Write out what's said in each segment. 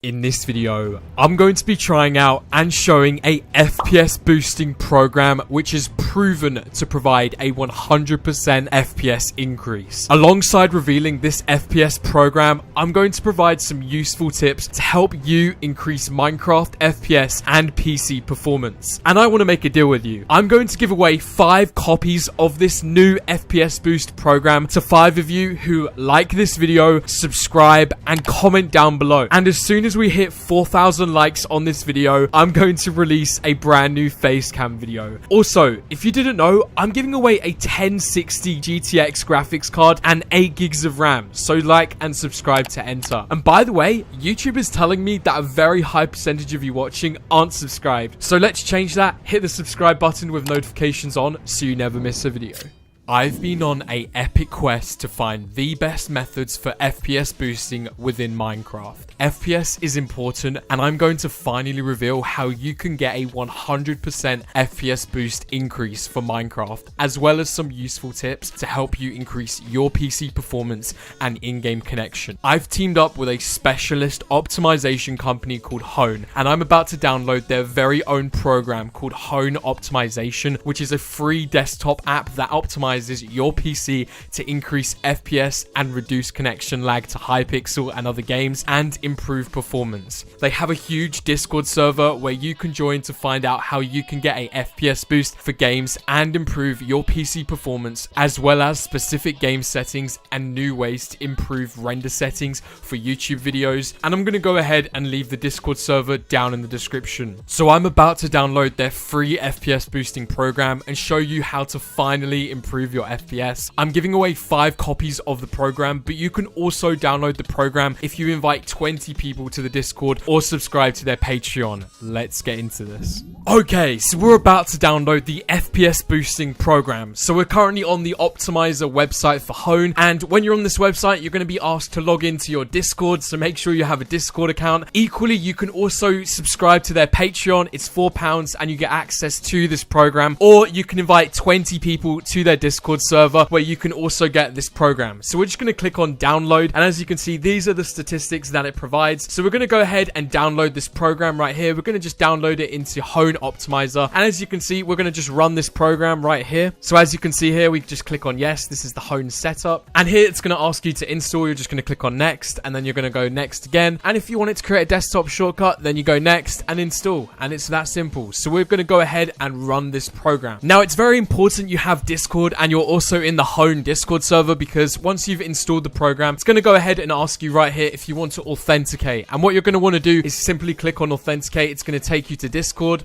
In this video, I'm going to be trying out and showing a FPS boosting program which is proven to provide a 100% FPS increase. Alongside revealing this FPS program, I'm going to provide some useful tips to help you increase Minecraft FPS and PC performance. And I want to make a deal with you. I'm going to give away 5 copies of this new FPS boost program to 5 of you who like this video, subscribe, and comment down below. And as soon as we hit 4,000 likes on this video, I'm going to release a brand new face cam video. Also, if you didn't know, I'm giving away a 1060 GTX graphics card and 8 gigs of RAM, so like and subscribe to enter. And by the way, YouTube is telling me that a very high percentage of you watching aren't subscribed, so let's change that. Hit the subscribe button with notifications on so you never miss a video. I've been on an epic quest to find the best methods for FPS boosting within Minecraft. FPS is important, and I'm going to finally reveal how you can get a 100% FPS boost increase for Minecraft, as well as some useful tips to help you increase your PC performance and in-game connection. I've teamed up with a specialist optimization company called Hone, and I'm about to download their very own program called Hone Optimization, which is a free desktop app that optimizes your PC to increase FPS and reduce connection lag to Hypixel and other games and improve performance. They have a huge Discord server where you can join to find out how you can get a FPS boost for games and improve your PC performance, as well as specific game settings and new ways to improve render settings for YouTube videos. And I'm going to go ahead and leave the Discord server down in the description. So I'm about to download their free FPS boosting program and show you how to finally improve your FPS. I'm giving away 5 copies of the program, but you can also download the program if you invite 20 people to the Discord or subscribe to their Patreon. Let's get into this. Okay, so we're about to download the FPS boosting program. So we're currently on the Optimizer website for Hone, and when you're on this website, you're going to be asked to log into your Discord, so make sure you have a Discord account. Equally, you can also subscribe to their Patreon. It's £4 and you get access to this program, or you can invite 20 people to their Discord server where you can also get this program. So we're just going to click on download, and as you can see, these are the statistics that it provides. So we're going to go ahead and download this program right here. We're going to just download it into Hone Optimizer, and as you can see, we're going to just run this program right here. So as you can see here, we just click on yes. This is the Hone setup, and here it's going to ask you to install. You're just going to click on next, and then you're going to go next again. And if you want it to create a desktop shortcut, then you go next and install, and it's that simple. So we're going to go ahead and run this program. Now, it's very important you have Discord and you're also in the Hone Discord server, because once you've installed the program, it's going to go ahead and ask you right here if you want to authenticate. And what you're going to want to do is simply click on authenticate. It's going to take you to Discord.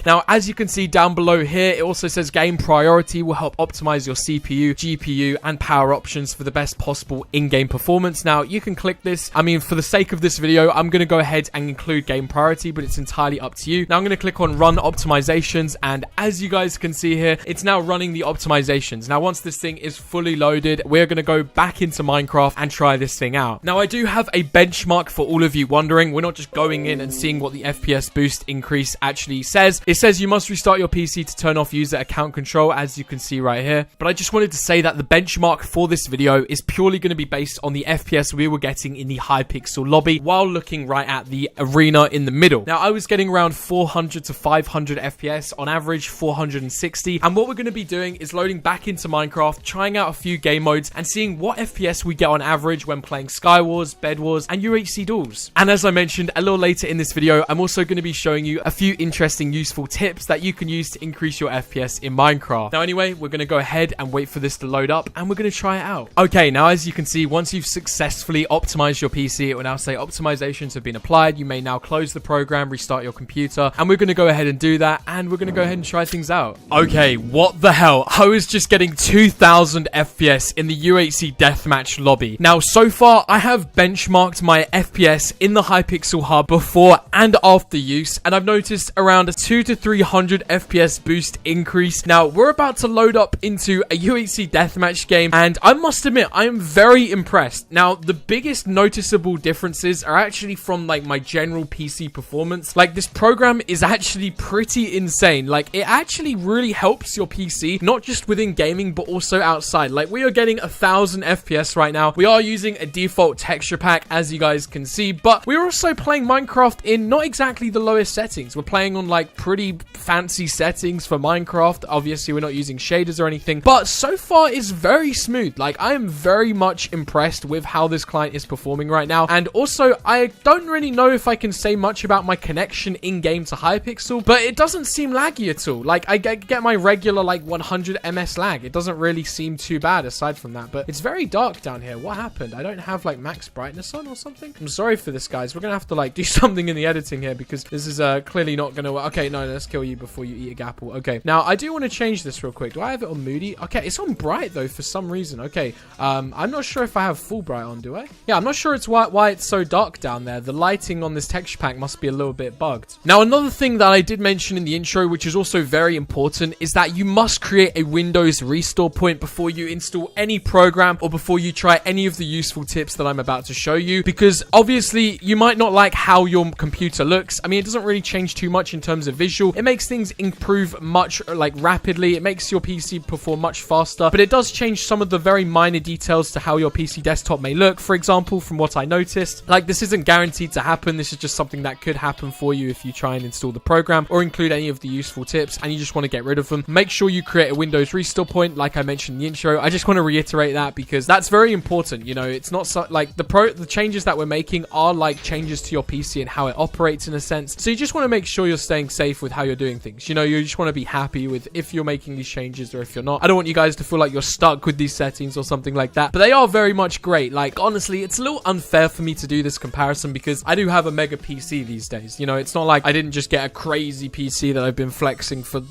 Now, as you can see down below here, it also says game priority will help optimize your CPU, GPU, and power options for the best possible in-game performance. Now, you can click this. I mean, for the sake of this video, I'm going to go ahead and include game priority, but it's entirely up to you. Now, I'm going to click on run optimizations, and as you guys can see here, it's now running the optimizations. Now, once this thing is fully loaded, we're going to go back into Minecraft and try this thing out. Now, I do have a benchmark for all of you wondering. We're not just going in and seeing what the FPS boost increase actually says. It says you must restart your PC to turn off user account control, as you can see right here. But I just wanted to say that the benchmark for this video is purely going to be based on the FPS we were getting in the Hypixel lobby while looking right at the arena in the middle. Now, I was getting around 400 to 500 FPS, on average 460. And what we're going to be doing is loading back into Minecraft, trying out a few game modes, and seeing what FPS we get on average when playing Sky Wars, Bed Wars, and UHC Duels. And as I mentioned a little later in this video, I'm also going to be showing you a few interesting, useful tips that you can use to increase your FPS in Minecraft. Now, anyway, we're going to go ahead and wait for this to load up, and we're going to try it out. Okay, now as you can see, once you've successfully optimized your PC, it will now say optimizations have been applied. You may now close the program, restart your computer, and we're going to go ahead and do that, and we're going to go ahead and try things out. Okay, what the hell? I was just getting 2000 FPS in the UHC deathmatch lobby. Now, so far, I have benchmarked my FPS in the Hypixel hub before and after use, and I've noticed around 2 to to 300 FPS boost increase. Now, we're about to load up into a UHC deathmatch game, and I must admit, I am very impressed. Now, the biggest noticeable differences are actually from, like, my general PC performance. Like, this program is actually pretty insane. Like, it actually really helps your PC, not just within gaming, but also outside. Like, we are getting 1000 FPS right now. We are using a default texture pack, as you guys can see, but we're also playing Minecraft in not exactly the lowest settings. We're playing on, like, pretty fancy settings for Minecraft. Obviously, we're not using shaders or anything, but so far it's very smooth. Like, I am very much impressed with how this client is performing right now. And also, I don't really know if I can say much about my connection in-game to Hypixel, but it doesn't seem laggy at all. Like, I get my regular, like, 100 ms lag. It doesn't really seem too bad aside from that, but it's very dark down here. What happened? I don't have, like, max brightness on or something? I'm sorry for this, guys. We're gonna have to, like, do something in the editing here because this is clearly not gonna work. Okay, no, let's kill you before you eat a gapple. Okay, now I do want to change this real quick. Do I have it on moody? Okay, it's on bright though for some reason. Okay, I'm not sure if I have full bright on, do I? Yeah, I'm not sure it's why it's so dark down there. The lighting on this texture pack must be a little bit bugged. Now, another thing that I did mention in the intro, which is also very important, is that you must create a Windows restore point before you install any program or before you try any of the useful tips that I'm about to show you, because obviously you might not like how your computer looks. I mean, it doesn't really change too much in terms of visual. It makes things improve much, like, rapidly. It makes your PC perform much faster, but it does change some of the very minor details to how your PC desktop may look. For example, from what I noticed, like, this isn't guaranteed to happen. This is just something that could happen for you if you try and install the program or include any of the useful tips and you just want to get rid of them. Make sure you create a Windows restore point, like I mentioned in the intro. I just want to reiterate that because that's very important. You know, it's not so, like, the changes that we're making are like changes to your PC and how it operates in a sense. So you just want to make sure you're staying safe with how you're doing things. You know, you just want to be happy with if you're making these changes or if you're not. I don't want you guys to feel like you're stuck with these settings or something like that, but they are very much great. Like, honestly, it's a little unfair for me to do this comparison because I do have a mega PC these days. You know, it's not like I didn't just get a crazy PC that I've been flexing for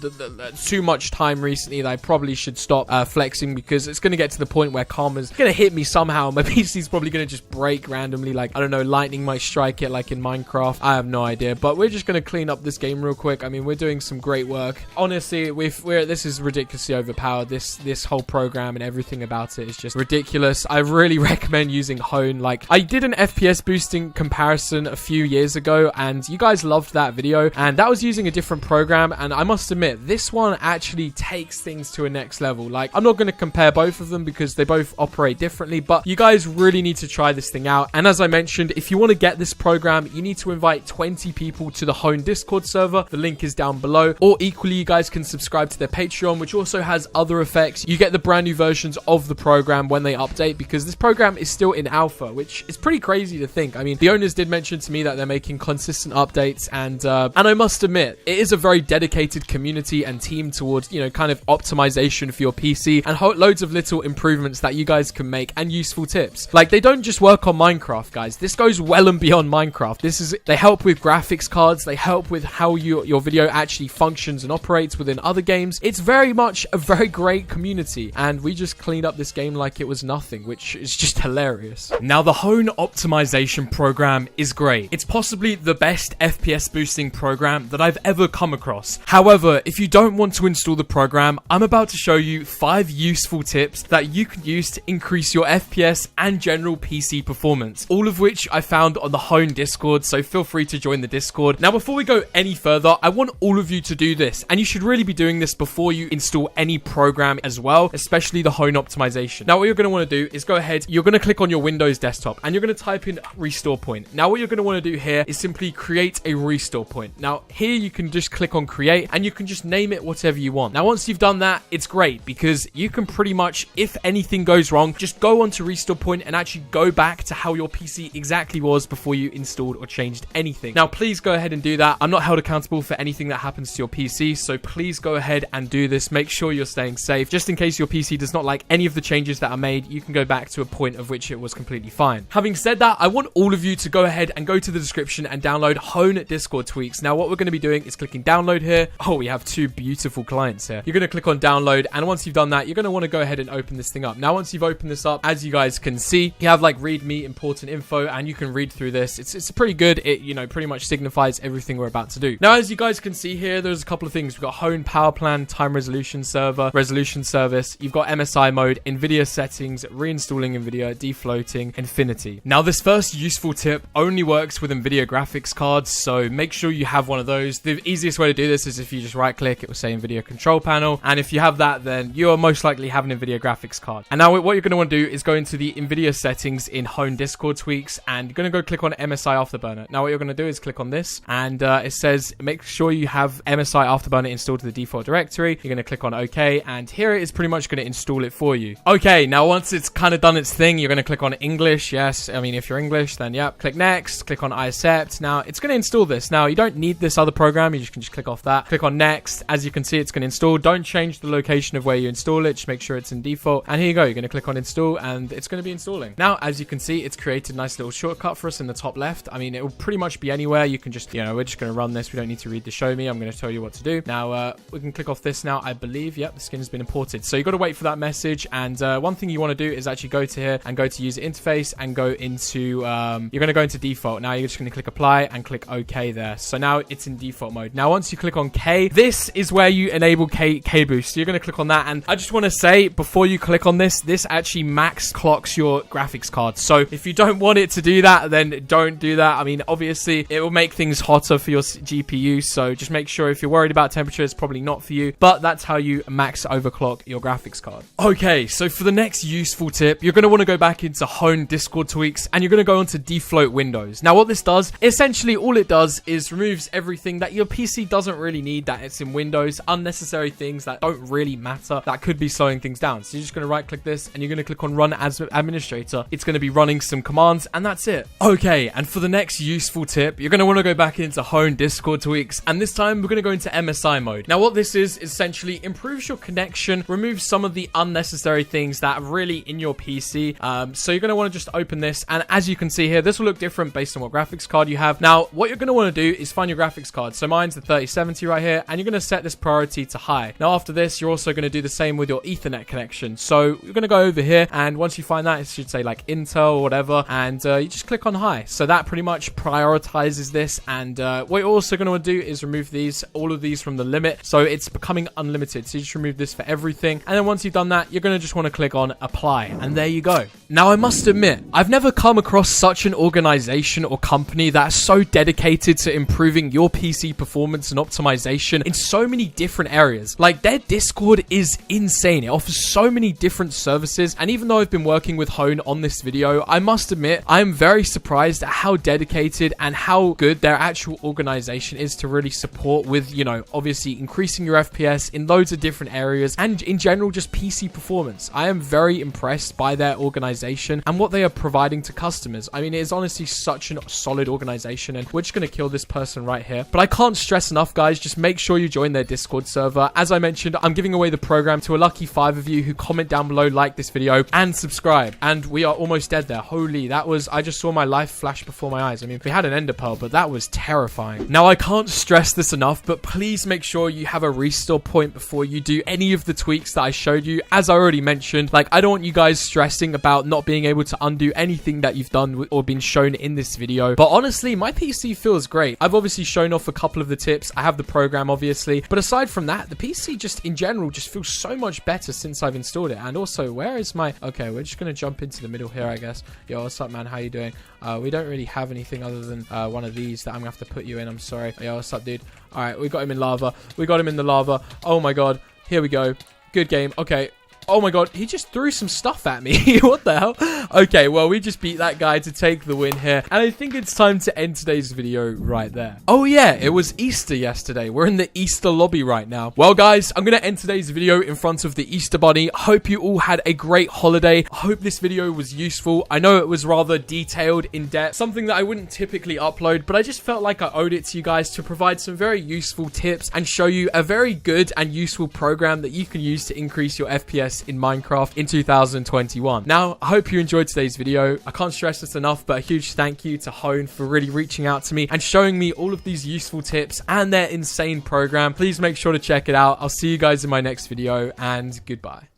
too much time recently that I probably should stop flexing because it's going to get to the point where karma's going to hit me somehow. My PC's probably going to just break randomly, like, I don't know, lightning might strike it like in Minecraft. I have no idea, but we're just going to clean up this game real quick. I mean, we're doing some great work. Honestly, this is ridiculously overpowered. This whole program and everything about it is just ridiculous. I really recommend using Hone. Like, I did an FPS boosting comparison a few years ago and you guys loved that video, and that was using a different program, and I must admit this one actually takes things to a next level. Like, I'm not going to compare both of them because they both operate differently, but you guys really need to try this thing out. And as I mentioned, if you want to get this program, you need to invite 20 people to the Hone Discord server. The link is down below, or equally you guys can subscribe to their Patreon, which also has other effects. You get the brand new versions of the program when they update because this program is still in alpha, which is pretty crazy to think. I mean, the owners did mention to me that they're making consistent updates, and I must admit, it is a very dedicated community and team towards, you know, kind of optimization for your PC and loads of little improvements that you guys can make and useful tips. Like, they don't just work on Minecraft, guys. This goes well and beyond Minecraft. They help with graphics cards. They help with how your video actually functions and operates within other games. It's very much a very great community, and we just cleaned up this game like it was nothing, which is just hilarious. Now, the Hone optimization program is great. It's possibly the best FPS boosting program that I've ever come across. However, if you don't want to install the program, I'm about to show you 5 useful tips that you can use to increase your FPS and general PC performance, all of which I found on the Hone Discord, so feel free to join the Discord. Now, before we go any further, I want all of you to do this, and you should really be doing this before you install any program as well, especially the Hone optimization. Now, what you're going to want to do is go ahead, you're going to click on your Windows desktop, and you're going to type in restore point. Now, what you're going to want to do here is simply create a restore point. Now, here you can just click on create, and you can just name it whatever you want. Now, once you've done that, it's great because you can pretty much, if anything goes wrong, just go onto restore point and actually go back to how your PC exactly was before you installed or changed anything. Now, please go ahead and do that. I'm not held accountable for anything that happens to your PC, so please go ahead and do this. Make sure you're staying safe. Just in case your PC does not like any of the changes that are made, you can go back to a point of which it was completely fine. Having said that, I want all of you to go ahead and go to the description and download Hone Discord tweaks. Now, what we're going to be doing is clicking download here. Oh, we have 2 beautiful clients here. You're going to click on download, and once you've done that, you're going to want to go ahead and open this thing up. Now, once you've opened this up, as you guys can see, you have like readme important info, and you can read through this. It's pretty good. It, you know, pretty much signifies everything we're about to do. Now, as you guys guys can see here, there's a couple of things. We've got home, power plan, time resolution server, resolution service. You've got MSI mode, NVIDIA settings, reinstalling NVIDIA, defloating, infinity. Now, this first useful tip only works with NVIDIA graphics cards, so make sure you have one of those. The easiest way to do this is if you just right click, it will say NVIDIA control panel. And if you have that, then you are most likely have an NVIDIA graphics card. And now what you're going to want to do is go into the NVIDIA settings in home Discord tweaks, and you're going to go click on MSI Afterburner. Now, what you're going to do is click on this, and it says make sure you have MSI Afterburner installed to the default directory. You're going to click on OK, and here it is pretty much going to install it for you. Okay, now once it's kind of done its thing, you're going to click on English. Yes, I mean, if you're English, then yeah. Click next, click on I accept. Now, it's going to install this. Now, you don't need this other program. You can just click off that. Click on next. As you can see, it's going to install. Don't change the location of where you install it. Just make sure it's in default. And here you go. You're going to click on install, and it's going to be installing. Now, as you can see, it's created a nice little shortcut for us in the top left. I mean, it will pretty much be anywhere. You can just, we're just going to run this. We don't need to read the show me. I'm going to tell you what to do. Now, we can click off this now. I believe, yep, the skin has been imported. So you got to wait for that message. And one thing you want to do is actually go to here and go to user interface and go into, you're going to go into default. Now, you're just going to click apply and click OK there. So now it's in default mode. Now, once you click on K, this is where you enable K boost. So you're going to click on that. And I just want to say, before you click on this actually max clocks your graphics card. So if you don't want it to do that, then don't do that. I mean, obviously, it will make things hotter for your GPU. So just make sure if you're worried about temperature, it's probably not for you. But that's how you max overclock your graphics card. Okay, so for the next useful tip, you're going to want to go back into home Discord tweaks, and you're going to go into defloat Windows. Now, what this does, essentially all it does is removes everything that your PC doesn't really need that it's in Windows, unnecessary things that don't really matter, that could be slowing things down. So you're just going to right click this, and you're going to click on run as administrator. It's going to be running some commands, and that's it. Okay, and for the next useful tip, you're going to want to go back into home Discord tweaks, and this time we're going to go into MSI mode. Now, what this is essentially improves your connection, removes some of the unnecessary things that are really in your PC. So you're going to want to just open this, and as you can see here, this will look different based on what graphics card you have. Now, what you're going to want to do is find your graphics card. So mine's the 3070 right here, and you're going to set this priority to high. Now, after this, you're also going to do the same with your Ethernet connection. So you're going to go over here, and once you find that, it should say like Intel or whatever, and you just click on high. So that pretty much prioritizes this, and what you're also going to want to do is remove all of these from the limit, so it's becoming unlimited. So you just remove this for everything, and then once you've done that, you're going to just want to click on apply, and there you go. Now, I must admit, I've never come across such an organization or company that's so dedicated to improving your PC performance and optimization in so many different areas. Like, their Discord is insane. It offers so many different services, and even though I've been working with Hone on this video, I must admit, I am very surprised at how dedicated and how good their actual organization is to really support with, obviously increasing your FPS in loads of different areas, and in general, just PC performance. I am very impressed by their organization and what they are providing to customers. I mean, it is honestly such a solid organization, and we're just going to kill this person right here. But I can't stress enough, guys, just make sure you join their Discord server. As I mentioned, I'm giving away the program to a lucky 5 of you who comment down below, like this video, and subscribe. And we are almost dead there. Holy, I just saw my life flash before my eyes. I mean, we had an ender pearl, but that was terrifying. Now, I can't stress this enough, but please make sure you have a restore point before you do any of the tweaks that I showed you. As I already mentioned, like, I don't want you guys stressing about not being able to undo anything that you've done or been shown in this video. But honestly, my PC feels great. I've obviously shown off a couple of the tips. I have the program, obviously. But aside from that, the PC just in general just feels so much better since I've installed it. And also, where is my... Okay, we're just going to jump into the middle here, I guess. Yo, what's up, man? How you doing? We don't really have anything other than one of these that I'm going to have to put you in. I'm sorry. Yo, what's up, dude? All right, we got him in lava. We got him in the lava. Oh, my God. Here we go. Good game. Okay. Oh my god, he just threw some stuff at me. What the hell? Okay, well, we just beat that guy to take the win here. And I think it's time to end today's video right there. Oh yeah, it was Easter yesterday. We're in the Easter lobby right now. Well, guys, I'm going to end today's video in front of the Easter Bunny. I hope you all had a great holiday. I hope this video was useful. I know it was rather detailed, in-depth, something that I wouldn't typically upload, but I just felt like I owed it to you guys to provide some very useful tips and show you a very good and useful program that you can use to increase your FPS in Minecraft in 2021. Now, I hope you enjoyed today's video. I can't stress this enough, but a huge thank you to Hone for really reaching out to me and showing me all of these useful tips and their insane program. Please make sure to check it out. I'll see you guys in my next video, and goodbye.